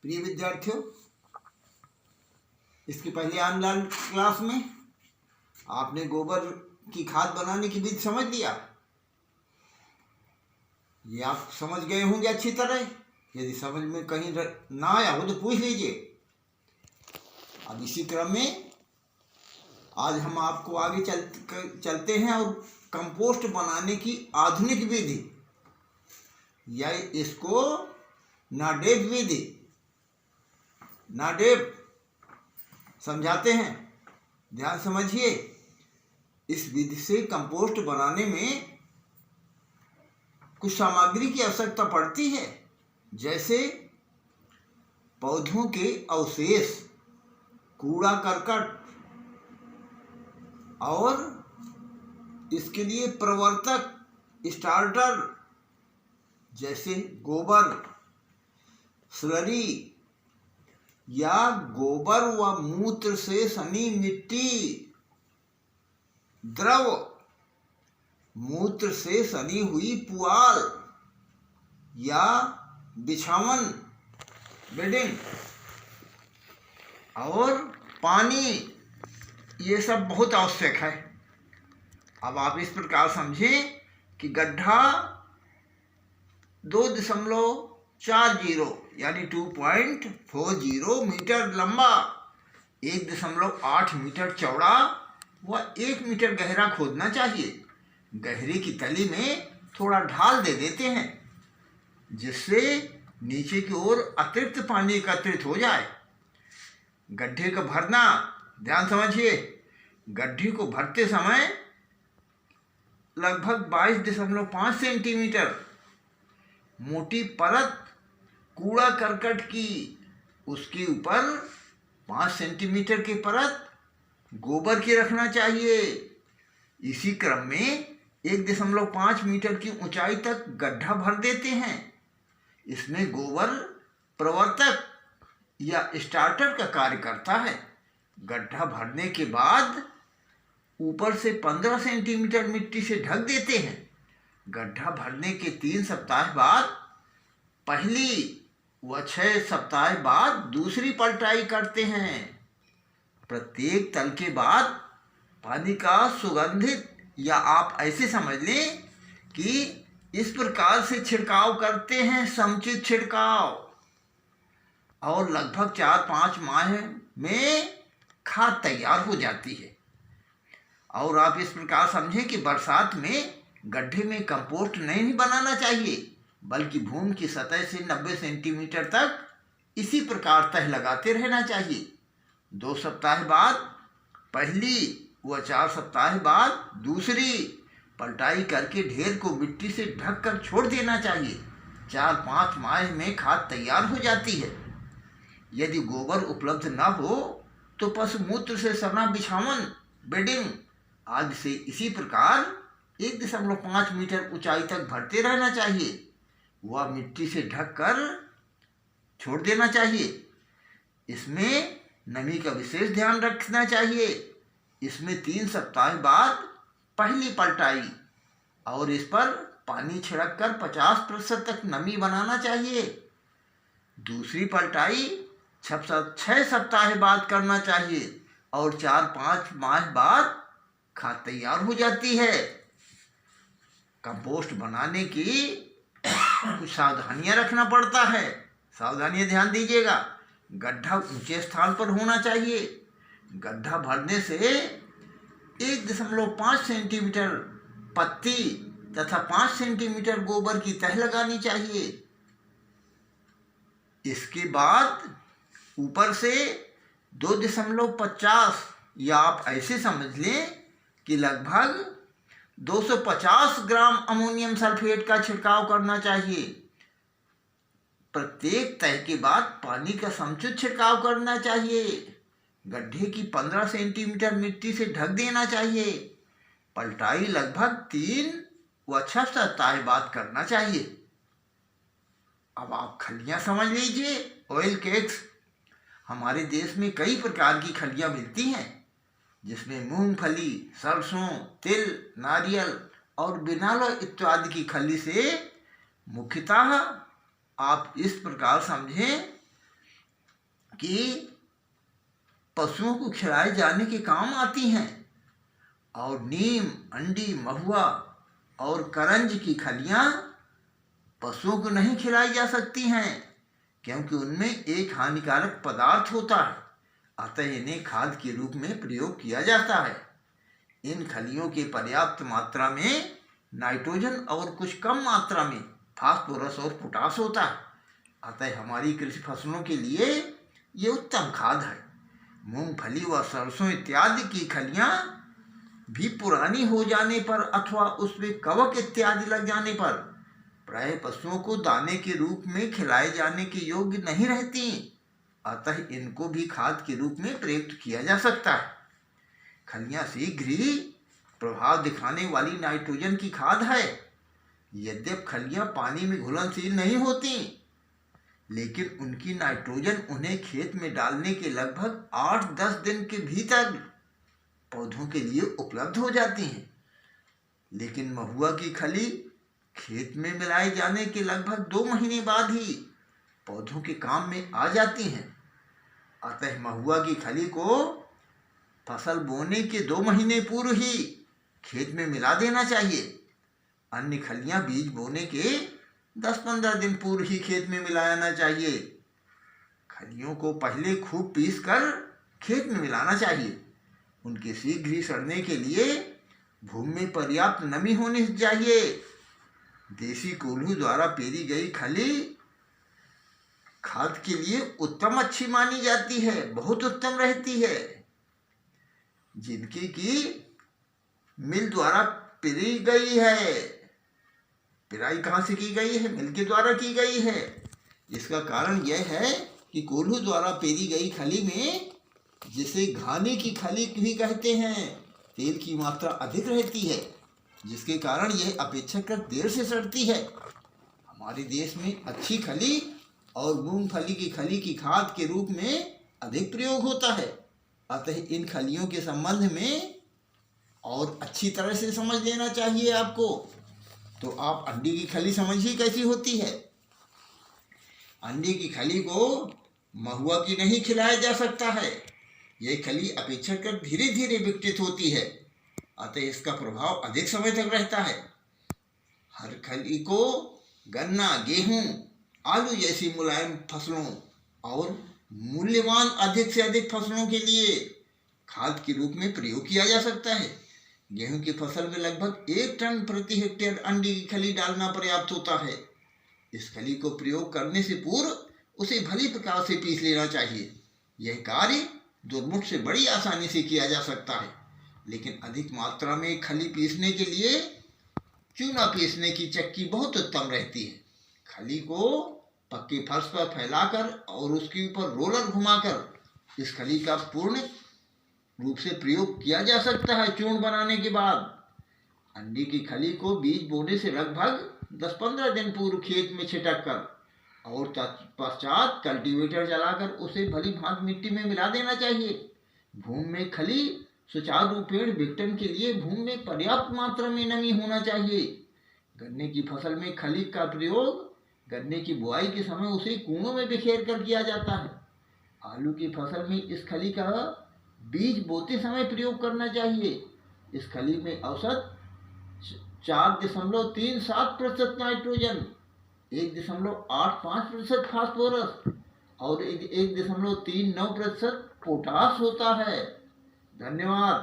प्रिय विद्यार्थियों, इसके पहले ऑनलाइन क्लास में आपने गोबर की खाद बनाने की विधि समझ लिया। ये आप समझ गए होंगे अच्छी तरह। यदि समझ में कहीं ना आया हो तो पूछ लीजिए। अब इसी क्रम में आज हम आपको आगे चलते हैं और कंपोस्ट बनाने की आधुनिक विधि या इसको नाडेप विधि, नाडेप समझाते हैं। ध्यान समझिए। इस विधि से कंपोस्ट बनाने में कुछ सामग्री की आवश्यकता पड़ती है, जैसे पौधों के अवशेष, कूड़ा करकट और इसके लिए प्रवर्तक स्टार्टर जैसे गोबर, स्लरी या गोबर व मूत्र से सनी मिट्टी, द्रव, मूत्र से सनी हुई पुआल या बिछावन, बेडिंग और पानी, ये सब बहुत आवश्यक है। अब आप इस प्रकार समझें कि गड्ढा 2.40 यानी 2.40 मीटर लंबा, 1.8 मीटर चौड़ा व 1 मीटर गहरा खोदना चाहिए। गहरे की तली में थोड़ा ढाल दे देते हैं, जिससे नीचे की ओर अतिरिक्त पानी एकत्रित हो जाए। गड्ढे का भरना, ध्यान समझिए। गड्ढे को भरते समय लगभग 22.5 सेंटीमीटर मोटी परत कूड़ा करकट की, उसके ऊपर 5 सेंटीमीटर की परत गोबर की रखना चाहिए। इसी क्रम में 1.5 मीटर की ऊंचाई तक गड्ढा भर देते हैं। इसमें गोबर प्रवर्तक या स्टार्टर का कार्य करता है। गड्ढा भरने के बाद ऊपर से 15 सेंटीमीटर मिट्टी से ढक देते हैं। गड्ढा भरने के 3 सप्ताह बाद पहली व 6 सप्ताह बाद दूसरी पलटाई करते हैं। प्रत्येक तल के बाद पानी का सुगंधित, या आप ऐसे समझ लें कि इस प्रकार से छिड़काव करते हैं, समुचित छिड़काव, और लगभग 4-5 माह में खाद तैयार हो जाती है। और आप इस प्रकार समझें कि बरसात में गड्ढे में कंपोस्ट नहीं बनाना चाहिए, बल्कि भूमि की सतह से 90 सेंटीमीटर तक इसी प्रकार तह लगाते रहना चाहिए। 2 सप्ताह बाद पहली व 4 सप्ताह बाद दूसरी पलटाई करके ढेर को मिट्टी से ढककर छोड़ देना चाहिए। 4-5 माह में खाद तैयार हो जाती है। यदि गोबर उपलब्ध न हो तो पशु मूत्र से सना बिछावन, बेडिंग आदि से इसी प्रकार 1.5 मीटर ऊंचाई तक भरते रहना चाहिए। वह मिट्टी से ढककर छोड़ देना चाहिए। इसमें नमी का विशेष ध्यान रखना चाहिए। इसमें 3 सप्ताह बाद पहली पलटाई और इस पर पानी छिड़क कर 50% तक नमी बनाना चाहिए। दूसरी पलटाई 6 सप्ताह बाद करना चाहिए और 4-5 माह बाद खाद तैयार हो जाती है। कंपोस्ट बनाने की कुछ सावधानियां रखना पड़ता है। सावधानियां ध्यान दीजिएगा। गड्ढा ऊंचे स्थान पर होना चाहिए। गड्ढा भरने से 1.5 सेंटीमीटर पत्ती तथा 5 सेंटीमीटर गोबर की तह लगानी चाहिए। इसके बाद ऊपर से 2.50 या आप ऐसे समझ लें कि लगभग 250 ग्राम अमोनियम सल्फेट का छिड़काव करना चाहिए। प्रत्येक तह के बाद पानी का समुचित छिड़काव करना चाहिए। गड्ढे की 15 सेंटीमीटर मिट्टी से ढक देना चाहिए। पलटाई लगभग 3 व 6 सप्ताह बाद करना चाहिए। अब आप खलियां समझ लीजिए। ऑयल केक्स, हमारे देश में कई प्रकार की खलियां मिलती हैं, जिसमें मूंगफली, सरसों, तिल, नारियल और बिनालो इत्यादि की खली से मुख्यतः आप इस प्रकार समझें कि पशुओं को खिलाए जाने के काम आती हैं। और नीम, अंडी, महुआ और करंज की खलियां पशुओं को नहीं खिलाई जा सकती हैं, क्योंकि उनमें एक हानिकारक पदार्थ होता है। अतः इन्हें खाद के रूप में प्रयोग किया जाता है। इन खलियों के पर्याप्त मात्रा में नाइट्रोजन और कुछ कम मात्रा में फास्फोरस और पोटास होता है। अतः हमारी कृषि फसलों के लिए ये उत्तम खाद है। मूंगफली व सरसों इत्यादि की खलियां भी पुरानी हो जाने पर अथवा उसमें कवक इत्यादि लग जाने पर प्रायः पशुओं को दाने के रूप में खिलाए जाने के योग्य नहीं रहती। अतः इनको भी खाद के रूप में प्रयुक्त किया जा सकता है। खलियां शीघ्र ही प्रभाव दिखाने वाली नाइट्रोजन की खाद है। यद्यपि खलियां पानी में घुलनशील नहीं होती, लेकिन उनकी नाइट्रोजन उन्हें खेत में डालने के लगभग 8-10 दिन के भीतर पौधों के लिए उपलब्ध हो जाती हैं। लेकिन महुआ की खली खेत में मिलाए जाने के लगभग 2 महीने बाद ही पौधों के काम में आ जाती हैं। अतः महुआ की खली को फसल बोने के 2 महीने पूर्व ही खेत में मिला देना चाहिए। अन्य खलियां बीज बोने के 10-15 दिन पूर्व ही खेत में मिलाना चाहिए। खलियों को पहले खूब पीस कर खेत में मिलाना चाहिए। उनके शीघ्र ही सड़ने के लिए भूमि में पर्याप्त नमी होनी चाहिए। देसी कोल्हू द्वारा पेरी गई खली खाद के लिए उत्तम अच्छी मानी जाती है, बहुत उत्तम रहती है। जिनकी की मिल द्वारा पेरी गई है। पेराई कहाँ से की गई है? मिल के द्वारा की गई है। इसका कारण यह है कि कोल्हू द्वारा पेरी गई खली में, जिसे घानी की खली भी कहते हैं, तेल की मात्रा अधिक रहती है, जिसके कारण यह अपेक्षाकृत देर से सड़ती है। हमारे देश में अच्छी खली और मूंगफली की खली की खाद के रूप में अधिक प्रयोग होता है। अतः इन खलियों के संबंध में और अच्छी तरह से समझ लेना चाहिए आपको। तो आप अंडी की खली समझिए कैसी होती है। अंडे की खली को महुआ की नहीं खिलाया जा सकता है। यह खली अपेक्षाकृत धीरे धीरे विकसित होती है, अतः इसका प्रभाव अधिक समय तक रहता है। हर खली को गन्ना, गेहूं, आलू जैसी मुलायम फसलों और मूल्यवान अधिक से अधिक फसलों के लिए खाद के रूप में प्रयोग किया जा सकता है। गेहूं की फसल में लगभग 1 टन प्रति हेक्टेयर अंडे की खली डालना पर्याप्त होता है। इस खली को प्रयोग करने से पूर्व उसे भली प्रकार से पीस लेना चाहिए। यह कार्य दुर्मुठ से बड़ी आसानी से किया जा सकता है, लेकिन अधिक मात्रा में खली पीसने के लिए चूना पीसने की चक्की बहुत उत्तम रहती है। खली को पक्के फर्श पर फैलाकर और उसके ऊपर रोलर घुमाकर इस खली का पूर्ण रूप से प्रयोग किया जा सकता है। चूर्ण बनाने के बाद अंडे की खली को बीज बोने से लगभग 10-15 दिन पूर्व खेत में छिटक कर और तत्पश्चात कल्टीवेटर चलाकर उसे भली भांति मिट्टी में मिला देना चाहिए। भूमि में खली सुचारू रूपेण विघटन के लिए भूमि में पर्याप्त मात्रा में नमी होना चाहिए। गन्ने की फसल में खली का प्रयोग गन्ने की बुआई के समय उसे कूड़ों में बिखेर कर किया जाता है। आलू की फसल में इस खली का बीज बोते समय प्रयोग करना चाहिए। इस खली में औसत 4.37% नाइट्रोजन, 1.85% फास्फोरस और 1.39% पोटास होता है। धन्यवाद।